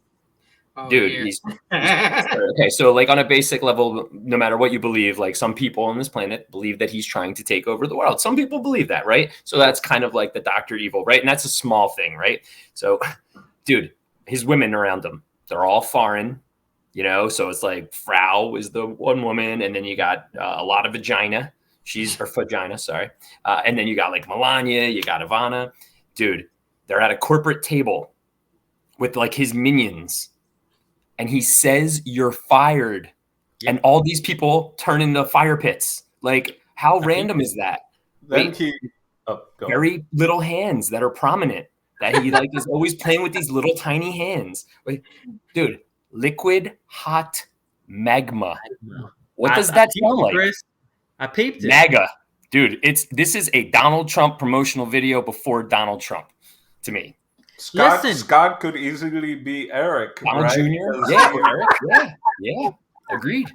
Oh, Dude, yeah. he's okay. So like on a basic level, no matter what you believe, like some people on this planet believe that he's trying to take over the world. Some people believe that, right? So that's kind of like the Dr. Evil, right? And that's a small thing, right? So, dude, his women around him, they're all foreign, you know? So it's like Frau is the one woman, and then you got a lot of vagina. She's her vagina, sorry. And then you got like Melania, you got Ivana. Dude, they're at a corporate table with like his minions. And he says, you're fired. Yep. And all these people turn into fire pits. Like, how random is that? Then very little hands that are prominent. That he like is always playing with these little tiny hands. Like, dude, liquid hot magma. What does that sound like? Chris, I peeped it. MAGA. Dude, this is a Donald Trump promotional video before Donald Trump to me. Scott could easily be Eric, Donald right? Jr. Yeah, Eric. Yeah. Agreed.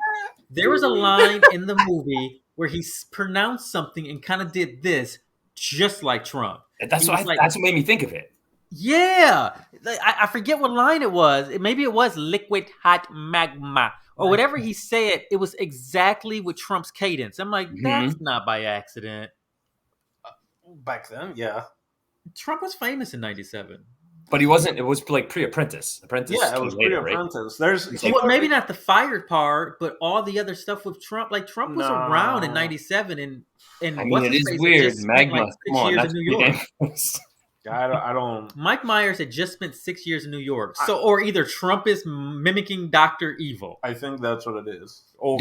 There was a line in the movie where he pronounced something and kind of did this, just like Trump. That's what made me think of it. Yeah, I forget what line it was. Maybe it was liquid hot magma or whatever he said. It was exactly with Trump's cadence. I'm like, that's not by accident. Back then, yeah. Trump was famous in '97. But he wasn't. It was like pre-Apprentice. Yeah, it was pre-Apprentice. Right? Well, maybe not the fired part, but all the other stuff with Trump. Like Trump was around in '97, and I mean, it is weird. Magma. Like 6 years in New York. I don't. Mike Myers had just spent 6 years in New York. So, or either Trump is mimicking Dr. Evil. I think that's what it is. Oh.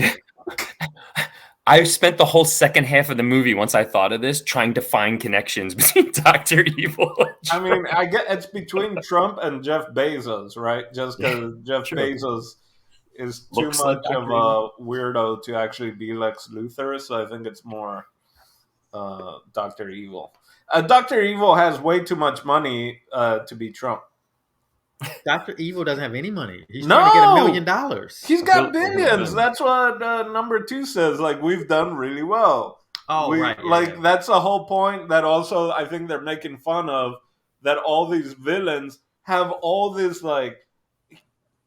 I spent the whole second half of the movie once I thought of this trying to find connections between Dr. Evil and Trump. I mean, I get it's between Trump and Jeff Bezos, right? Just because Jeff Bezos is too much of a weirdo to actually be Lex Luthor, so I think it's more Dr. Evil. Dr. Evil has way too much money to be Trump. Dr. Evil doesn't have any money. He's trying to get $1 million. He's got billions. That's what number 2 says. Like, we've done really well. Right. Like, that's the whole point that also I think they're making fun of, that all these villains have all this, like,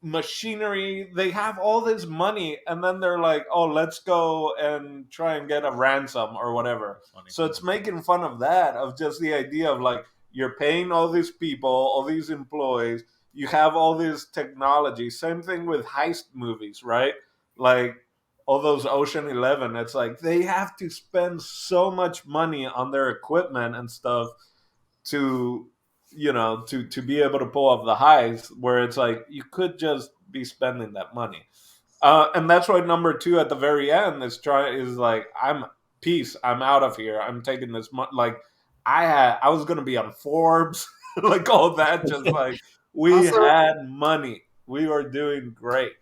machinery. They have all this money, and then they're like, oh, let's go and try and get a ransom or whatever. So it's making fun of that, of just the idea of, like, you're paying all these people, all these employees, you have all this technology. Same thing with heist movies, right? Like all those Ocean 11. It's like they have to spend so much money on their equipment and stuff to to be able to pull off the heist, where it's like you could just be spending that money. And that's why number two at the very end is like, I'm peace, I'm out of here, I'm taking this money. Like I was gonna be on Forbes, like all that, just like we Also, had money, we were doing great.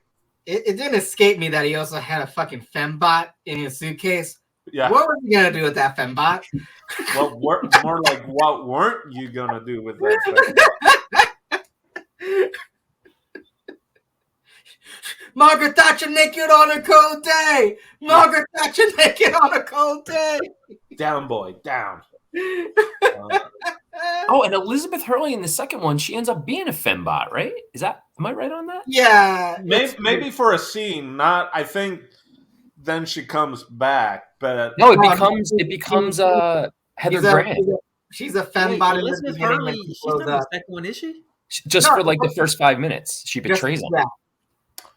It didn't escape me that he also had a fucking fembot in his suitcase. Yeah. What was he gonna do with that fembot? Well, more like, what weren't you gonna do with that? Margaret Thatcher naked on a cold day. Margaret Thatcher naked on a cold day. Down, boy, down. Oh, and Elizabeth Hurley in the second one, she ends up being a fembot, right? Am I right on that? Yeah. Maybe for a scene, not. I think then she comes back, but no, it becomes Heather Grant. She's a fembot. Wait, Elizabeth Hurley, she's not in the second one, is she? Just for like the first 5 minutes, she betrays him. Yeah.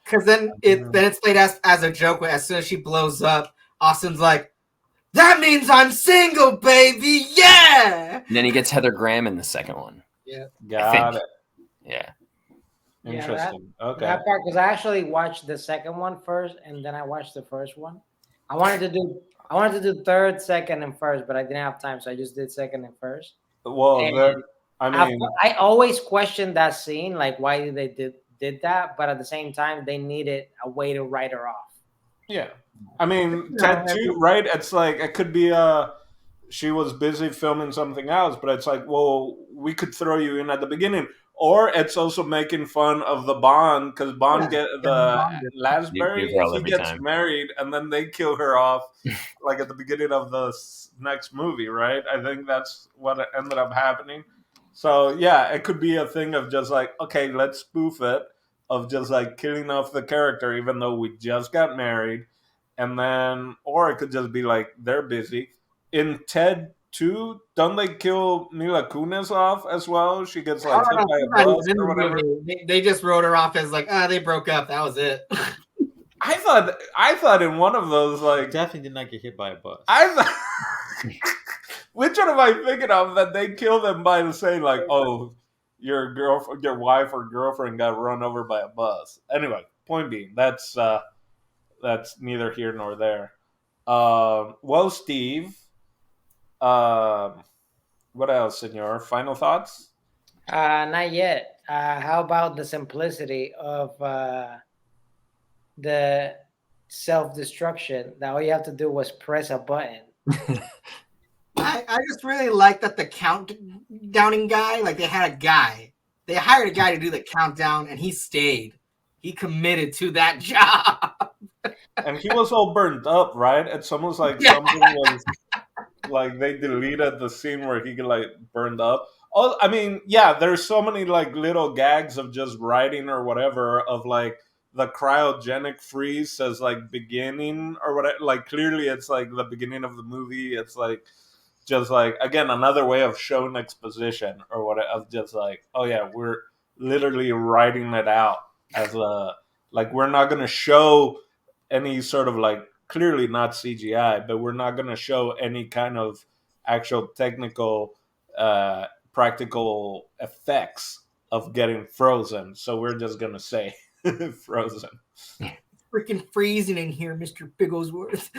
Because then it's played as a joke. As soon as she blows up, Austin's like, "That means I'm single, baby, yeah!" And then he gets Heather Graham in the second one. Yeah. Got it. Yeah. Interesting. Okay. That part, because I actually watched the second one first, and then I watched the first one. I wanted to do third, second, and first, but I didn't have time, so I just did second and first. Well, And then, I always questioned that scene, like why did they did that, but at the same time, they needed a way to write her off. Yeah, I mean, tattoo, right? It's like it could be she was busy filming something else, but it's like, well, we could throw you in at the beginning, or it's also making fun of the Bond, because Bond Lansbury, he gets married, and then they kill her off, like at the beginning of the next movie, right? I think that's what ended up happening. So yeah, it could be a thing of just like, okay, let's spoof it, of just like killing off the character, even though we just got married, and then, or it could just be like they're busy. In Ted 2, don't they kill Mila Kunis off as well? She gets like hit by a bus or whatever. They just wrote her off as like, they broke up. That was it. I thought in one of those, like, definitely did not get hit by a bus. I thought. Which one am I thinking of that they kill them by saying like, "Oh, your wife or girlfriend got run over by a bus"? Anyway, point being, that's neither here nor there. Well, Steve, what else, senor? Final thoughts? Not yet. How about the simplicity of the self-destruction? That all you have to do was press a button. I just really like that the countdowning guy, like they had a guy. They hired a guy to do the countdown, and he stayed. He committed to that job. And he was all burned up, right? It's almost like something was like they deleted the scene where he like burned up. Oh, I mean, yeah, there's so many like little gags of just writing or whatever, of like the cryogenic freeze says like beginning or whatever. Like clearly it's like the beginning of the movie. It's like just like, again, another way of showing exposition or what, of just like, oh yeah, we're literally writing it out as a, like, we're not going to show any sort of like, clearly not CGI, but we're not going to show any kind of actual technical practical effects of getting frozen, so we're just going to say frozen. Freaking freezing in here, Mr. Bigglesworth.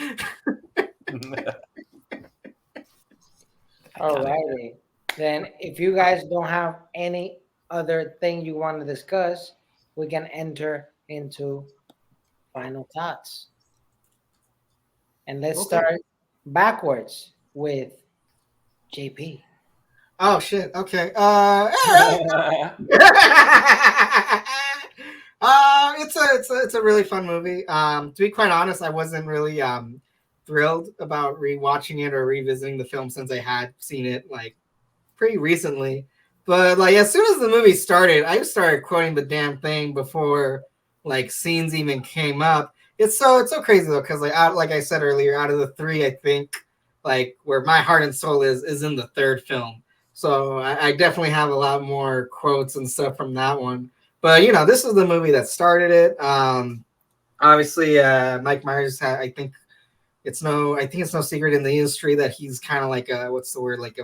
Alrighty. Then if you guys don't have any other thing you want to discuss, we can enter into final thoughts. And let's start backwards with JP. Oh shit. Okay. It's a really fun movie. To be quite honest, I wasn't really thrilled about rewatching it or revisiting the film since I had seen it like pretty recently. But like as soon as the movie started, I started quoting the damn thing before like scenes even came up. It's so crazy though, because like I said earlier, out of the three, I think like where my heart and soul is in the third film. So I definitely have a lot more quotes and stuff from that one. But this is the movie that started it. Obviously, Mike Myers I think it's no secret in the industry that he's kind of like what's the word, like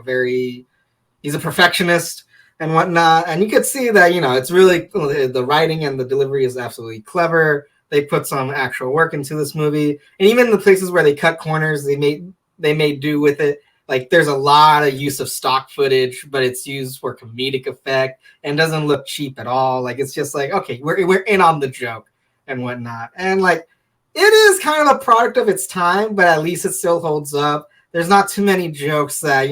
he's a perfectionist and whatnot. And you could see that it's really, the writing and the delivery is absolutely clever. They put some actual work into this movie, and even the places where they cut corners, they made do with it. Like, there's a lot of use of stock footage, but it's used for comedic effect and doesn't look cheap at all. Like, it's just like, okay, we're in on the joke and whatnot. And like, it is kind of a product of its time, but at least it still holds up. There's not too many jokes that,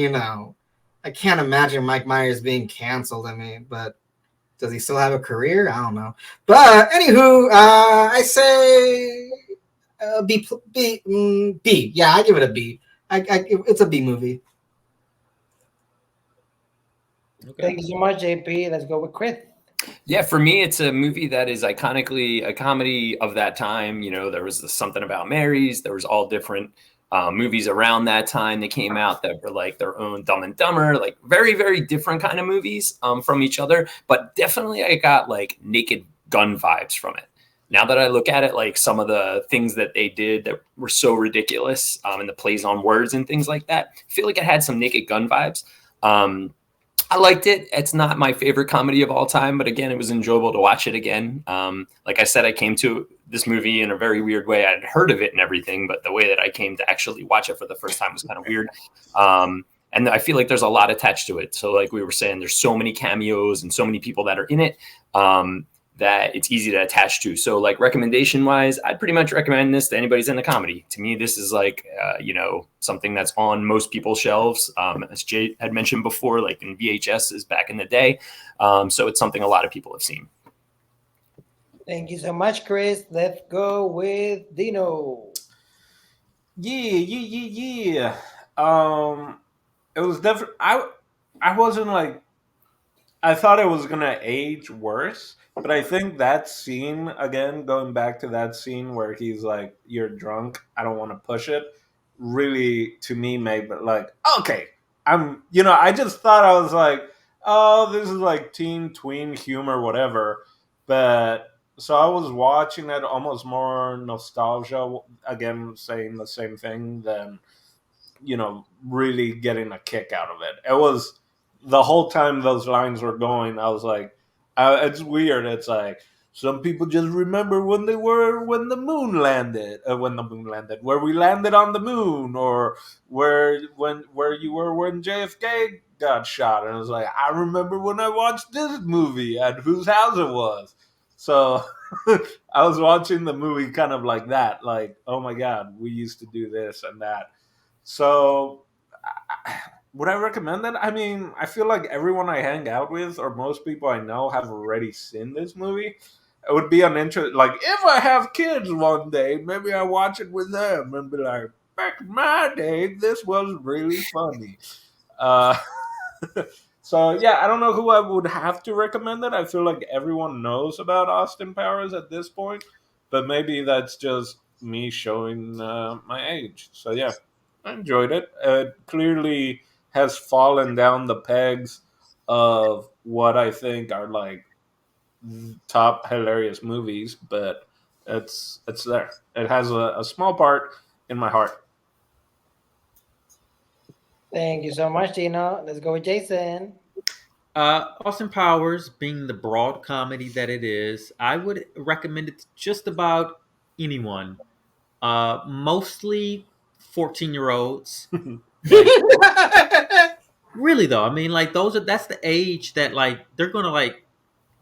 I can't imagine Mike Myers being canceled. I mean, but does he still have a career? I don't know. But anywho, I say B. Yeah, I give it a B. It's a B movie. Okay. Thank you so much, JP. Let's go with Chris. Yeah, for me, it's a movie that is iconically a comedy of that time. There was Something About Mary's. There was all different movies around that time that came out that were like their own Dumb and Dumber, like very, very different kind of movies from each other. But definitely I got like Naked Gun vibes from it. Now that I look at it, like some of the things that they did that were so ridiculous and the plays on words and things like that, I feel like it had some Naked Gun vibes. I liked it. It's not my favorite comedy of all time, but again, it was enjoyable to watch it again. Like I said, I came to this movie in a very weird way. I'd heard of it and everything, but the way that I came to actually watch it for the first time was kind of weird. And I feel like there's a lot attached to it. So like we were saying, there's so many cameos and so many people that are in it that it's easy to attach to. So like recommendation wise, I'd pretty much recommend this to anybody's into comedy. To me, this is like, something that's on most people's shelves. As Jay had mentioned before, like in VHSs back in the day. So it's something a lot of people have seen. Thank you so much, Chris. Let's go with Dino. Yeah. It was definitely, I wasn't like, I thought it was gonna age worse, but I think that scene, again, going back to that scene where he's like, "You're drunk, I don't want to push it," really to me made it like, okay, I just thought I was like, oh, this is like teen tween humor, whatever. But so I was watching it almost more nostalgia, again, saying the same thing than really getting a kick out of it. It was the whole time those lines were going, I was like, it's weird. It's like some people just remember when the moon landed, where we landed on the moon, or where you were when JFK got shot. And it was like, I remember when I watched this movie and whose house it was. So I was watching the movie kind of like that, like, oh my God, we used to do this and that. So, would I recommend it? I mean, I feel like everyone I hang out with, or most people I know, have already seen this movie. It would be an interest. Like, if I have kids one day, maybe I watch it with them and be like, "Back in my day, this was really funny." Uh, so yeah, I don't know who I would have to recommend it. I feel like everyone knows about Austin Powers at this point, but maybe that's just me showing my age. So yeah. I enjoyed it. It clearly has fallen down the pegs of what I think are like top hilarious movies, but it's there. It has a small part in my heart. Thank you so much, Dino. Let's go with Jason. Austin Powers, being the broad comedy that it is, I would recommend it to just about anyone. Mostly 14-year-olds. Really though, I mean, like that's the age that like they're gonna like.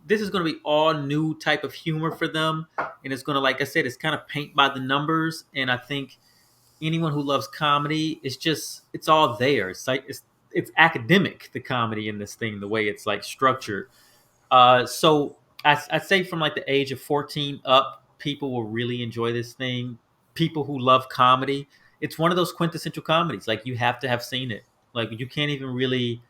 This is gonna be all new type of humor for them, and it's gonna, like I said, it's kind of paint by the numbers. And I think anyone who loves comedy, it's all there. It's like it's academic, the comedy in this thing, the way it's like structured. So I say from like the age of 14 up, people will really enjoy this thing. People who love comedy, it's one of those quintessential comedies. Like you have to have seen it. Like you can't even really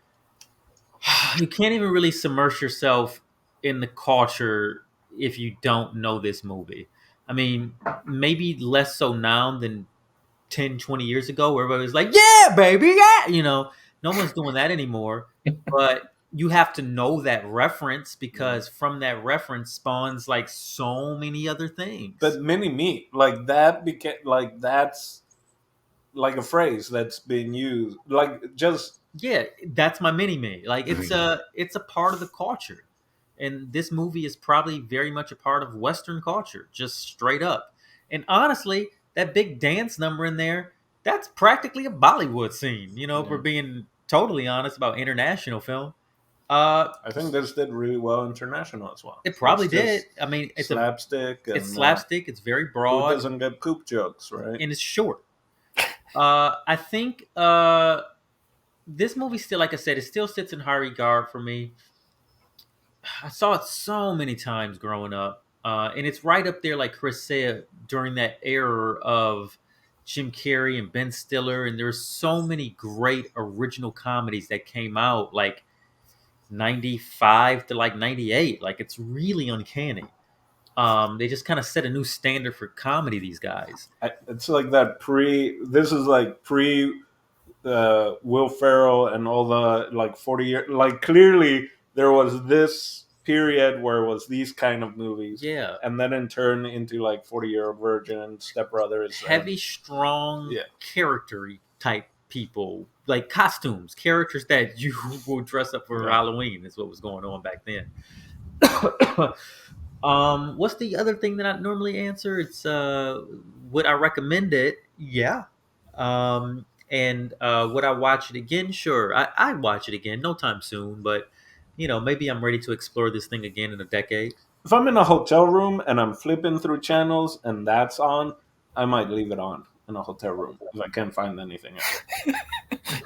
submerge yourself in the culture if you don't know this movie. I mean, maybe less so now than 10, 20 years ago, where everybody was like, yeah, baby, yeah. No one's doing that anymore. but you have to know that reference because from that reference spawns like so many other things. But mini me, like that became like that's like a phrase that's being used, like just yeah, that's my mini me. Like it's a part of the culture, and this movie is probably very much a part of Western culture, just straight up. And honestly, that big dance number in there, that's practically a Bollywood scene. You know, if we're being totally honest about international film. I think this did really well international as well. It probably It's did. just I mean, it's slapstick. it's slapstick. It's very Who broad, doesn't get poop jokes, right? and it's short. I think this movie still, like I said, it still sits in high regard for me. I saw it so many times growing up, and it's right up there, like Chris said, during that era of Jim Carrey and Ben Stiller, and there's so many great original comedies that came out, like 95 to like 98. Like it's really uncanny. They just kind of set a new standard for comedy, these guys. It's like that this is like pre Will Ferrell and all the like 40 years. Like clearly there was this period where it was these kind of movies. Yeah. And then in turn into like 40-Year-Old Virgin, Step Brothers. Heavy, strong character type people, like costumes, characters that you will dress up for Halloween is what was going on back then. What's the other thing that I normally answer? It's would I recommend it? Yeah. And would I watch it again? Sure. I'd watch it again, no time soon, but maybe I'm ready to explore this thing again in a decade. If I'm in a hotel room and I'm flipping through channels and that's on, I might leave it on in a hotel room if I can't find anything else.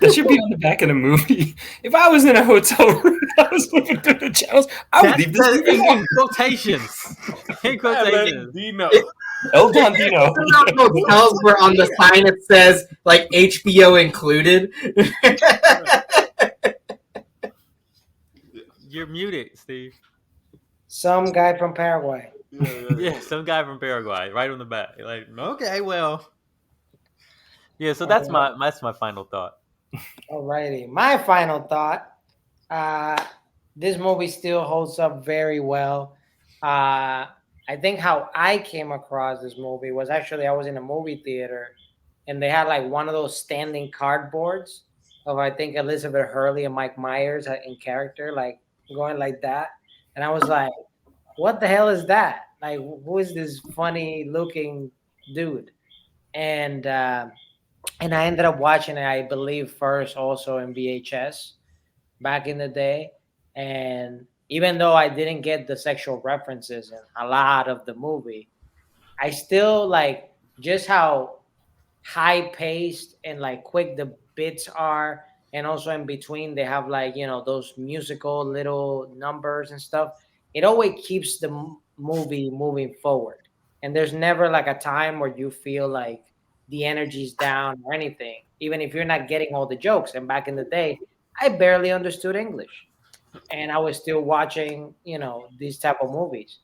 That should be on the back of the movie. If I was in a hotel room and I was flipping through the channels, I would leave this movie on. In quotations. In quotations. Dino. El Don Dino. Hotels where on the sign it says like HBO included. You're muted, Steve. Some guy from Paraguay. Yeah, some guy from Paraguay, right on the back. Like, okay, well, yeah. So that's my final thought. Alrighty, my final thought. This movie still holds up very well. I think how I came across this movie was actually I was in a movie theater, and they had like one of those standing cardboards of I think Elizabeth Hurley and Mike Myers in character, like going like that, and I was like, "What the hell is that? Like, who is this funny looking dude?" And I ended up watching it, I believe, first also in VHS back in the day. And even though I didn't get the sexual references in a lot of the movie, I still like just how high paced and like quick the bits are. And also in between, they have like, those musical little numbers and stuff. It always keeps the movie moving forward. And there's never like a time where you feel like the energy's down or anything, even if you're not getting all the jokes. And back in the day, I barely understood English, and I was still watching, these type of movies.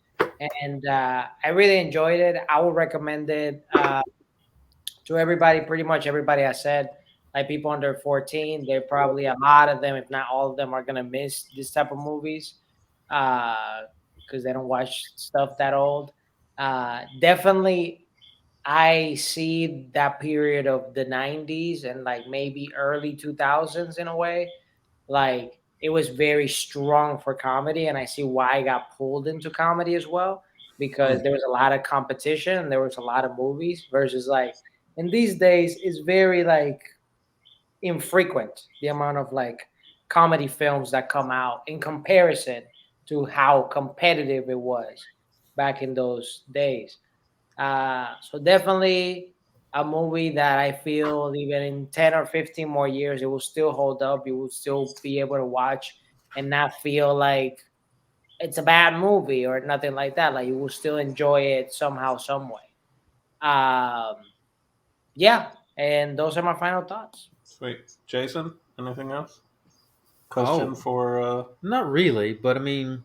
And I really enjoyed it. I would recommend it to everybody, pretty much everybody I said, like people under 14. They're probably a lot of them, if not all of them, are going to miss this type of movies because they don't watch stuff that old. Definitely I see that period of the 90s and like maybe early 2000s in a way. Like it was very strong for comedy, and I see why I got pulled into comedy as well, because there was a lot of competition and there was a lot of movies versus like in these days it's very like infrequent the amount of like comedy films that come out in comparison to how competitive it was back in those days. So definitely a movie that I feel even in 10 or 15 more years, it will still hold up. You will still be able to watch and not feel like it's a bad movie or nothing like that. Like you will still enjoy it somehow, some way. Yeah. And those are my final thoughts. Sweet. Jason, anything else? Question for... Not really, but I mean,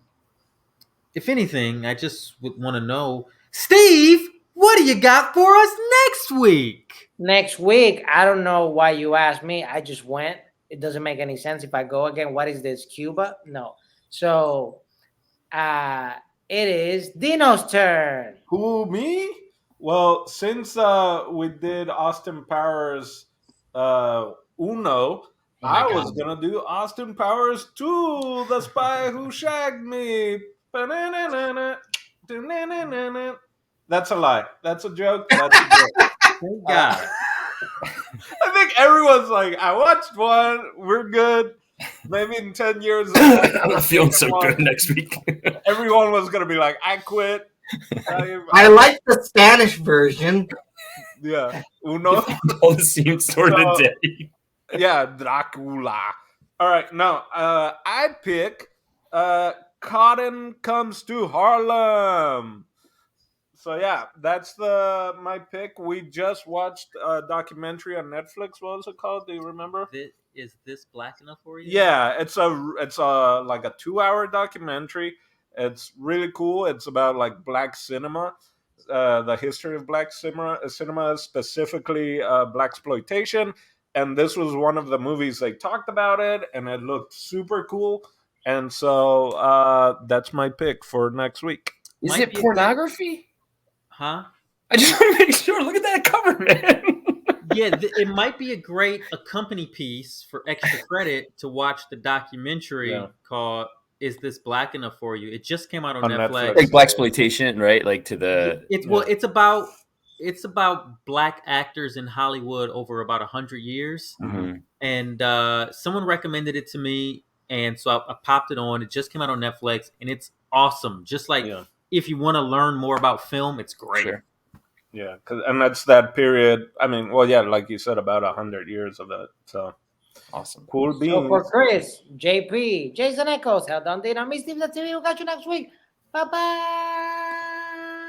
if anything, I just would want to know, Steve, what do you got for us next week? Next week, I don't know why you asked me. I just went. it doesn't make any sense. If I go again, what is this, Cuba? No. So it is Dino's turn. Who, me? Well, since we did Austin Powers Uno, I was gonna do Austin Powers 2, The Spy Who Shagged Me. That's a lie. That's a joke. That's a joke. Thank God. I think everyone's like, I watched one. We're good. Maybe in 10 years, I'm not feeling so good next week. Everyone was gonna be like, I quit. I like the Spanish version. Yeah, Uno. All the same sort of day. Yeah, Dracula. All right, now I pick Cotton Comes to Harlem. So yeah, that's my pick. We just watched a documentary on Netflix. What was it called? Do you remember? Is this black enough for you? Yeah, it's a like a 2-hour documentary. It's really cool. It's about like black cinema, the history of black cinema specifically blaxploitation. And this was one of the movies they talked about it, and it looked super cool. And so that's my pick for next week. Is it pornography? Huh? I just want to make sure. Look at that cover, man. Yeah, it might be a great accompany piece for extra credit to watch the documentary called "Is This Black Enough for You?" It just came out on Netflix. Like blaxploitation, right? Like to the it's about black actors in Hollywood over about 100 years, and someone recommended it to me, and so I popped it on. It just came out on Netflix, and it's awesome. Just like if you want to learn more about film, it's great. Sure. Yeah, and that's that period. I mean, well, yeah, like you said, about 100 years of it. So awesome, cool beans. So for Chris, JP, Jason Echoes, held on Dana, me, Steve, the TV. We'll catch you next week. Bye bye.